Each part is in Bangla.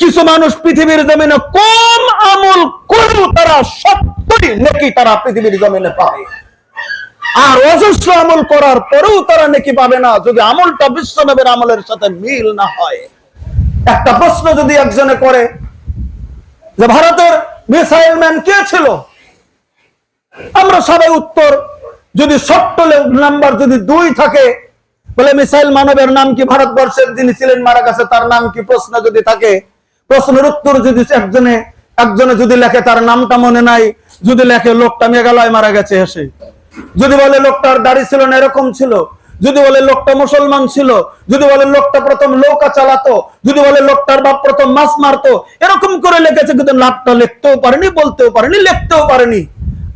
কিছু মানুষ পৃথিবীর জমিনে কম আমল করেও তারা সত্যই নেকি তারা পৃথিবীর জমিনে পাবে, আর অজস্র আমল করার পরেও তারা নেকি পাবে না যদি আমলটা বিশ্বনবীর আমলের সাথে মিল না হয়। একটা প্রশ্ন যদি একজনে করে যে ভারতের মিসাইল ম্যান কে ছিল, আমরা সবাই উত্তর যদি ছোট্ট নাম্বার যদি 2 থাকে বলে মিসাইল মানবের নাম কি, ভারতবর্ষের যিনি ছিলেন মারা গেছে তার নাম কি, প্রশ্ন যদি থাকে প্রশ্নের উত্তর যদি একজনে যদি লেখে তার নামটা মনে নাই, যদি লেখে লোকটা মেঘালয় মারা গেছে এসে, যদি বলে লোকটার দাড়ি ছিল না এরকম ছিল, যদি বলে লোকটা মুসলমান ছিল, যদি বলে লোকটা প্রথম নৌকা চালাতো, যদি বলে লোকটার বাপ প্রথম মাছ মারতো, এরকম করে লিখেছে কিন্তু নামটা লিখতেও পারেনি, বলতেও পারেনি, লিখতেও পারেনি।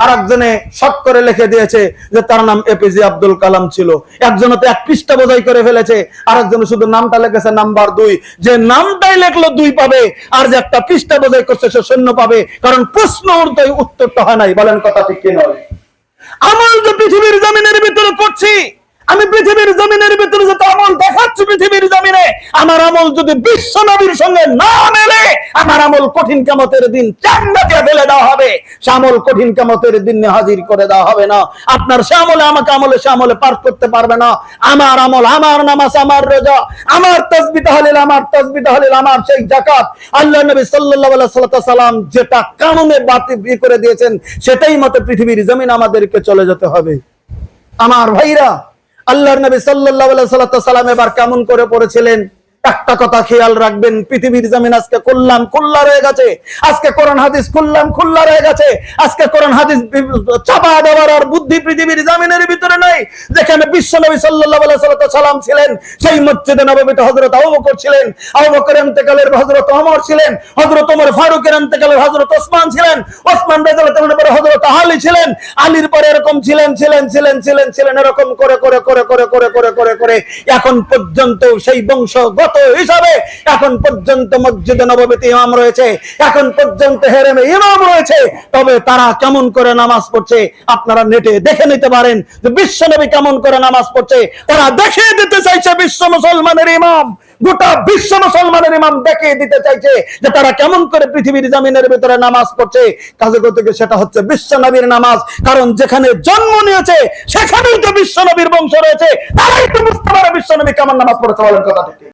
আর একজনে শর্ট করে লিখে দিয়েছে যে তার নাম এপিজে আব্দুল কালাম ছিল। একজনে তো 1 পৃষ্ঠা বোঝাই করে ফেলেছে, আর একজনে শুধু নামটা লিখেছে নাম্বার 2। যে নামটাই লিখলো 2 পাবে, আর যে 1 পৃষ্ঠা বোঝাই করছে সে 0 পাবে, কারণ প্রশ্ন উত্তরটা হয় নাই। বলেন কথা ঠিক কি নয়? আমল যে পৃথিবীর জমিনের ভিতরে করছি, আমি পৃথিবীর জমিনের ভিতরে যত আমল দেখাচ্ছি পৃথিবীর জমিনে, আমার আমল যদি বিশ্ব নবীর সঙ্গে না মেলে, আমার আমল কঠিন কিয়ামতের দিন জান্নাতে ফেলে দেওয়া হবে। সে আমল কঠিন কিয়ামতের দিনে হাজির করে দেওয়া হবে না। আপনার সে আমলে আমাকে আমলে সে আমলে পার করতে পারবে না। আমার আমল, আমার নামাজ, আমার রোজা, আমার তাসবিহ তাহলিল, আমার তাসবিহ তাহলিল, আমার সেই যাকাত, আল্লাহর নবী সাল্লাল্লাহু আলাইহি সাল্লাম যেটা কানুনে বাতিল করে দিয়েছেন সেটাই মতে পৃথিবীর জমিন আমাদেরকে চলে যেতে হবে। আমার ভাইরা, আল্লাহর নবী সাল্লাল্লাহু আলাইহি সাল্লাম এবার কেমন করে পড়েছিলেন? একটা কথা খেয়াল রাখবেন, পৃথিবীর জমিন আজকে খোল্লা রয়ে গেছে, আজকে কোরআন হাদিস খোল্লা রয়ে গেছে, আজকে কোরআন হাদিস চাপা দেওয়ার আর বুদ্ধি পৃথিবীর জমিনের ভিতরে নাই। যেখানে বিশ্বনবী সাল্লাল্লাহু আলাইহি সাল্লাম ছিলেন সেই মসজিদে নববীতে হযরত আবু বকর ছিলেন, আবু বকরের ইন্তেকালের হযরত ওমর ছিলেন, হযরত ওমর ফারুকের ইন্তেকালের হযরত ওসমান ছিলেন, ওসমান রাদিয়াল্লাহু তাআলার পরে হযরত আলী ছিলেন, আলীর পরে এরকম ছিলেন এরকম করে এখন পর্যন্ত সেই বংশগত হিসাবে এখন পর্যন্ত মসজিদে নববীতে ইমাম রয়েছে, এখন পর্যন্ত হেরেমে ইমাম রয়েছে। তবে তারা কেমন করে নামাজ পড়ছে আপনারা নেটে দেখে নিতে পারেন যে বিশ্বনবী কেমন করে নামাজ পড়ছে। তারা দেখিয়ে দিতে চাইছে বিশ্ব মুসলমানের ইমাম, গোটা বিশ্ব মুসলমানের ইমাম দেখিয়ে দিতে চাইছে যে তারা কেমন করে পৃথিবীর জমিনের ভিতরে নামাজ পড়ছে। কাজে থেকে সেটা হচ্ছে বিশ্বনবীর নামাজ, কারণ যেখানে জন্ম নিয়েছে সেখানেই তো বিশ্বনবীর বংশ রয়েছে, তারাই তো বুঝতে পারে বিশ্বনবী কেমন নামাজ পড়েছে। বলেন কথা ঠিক।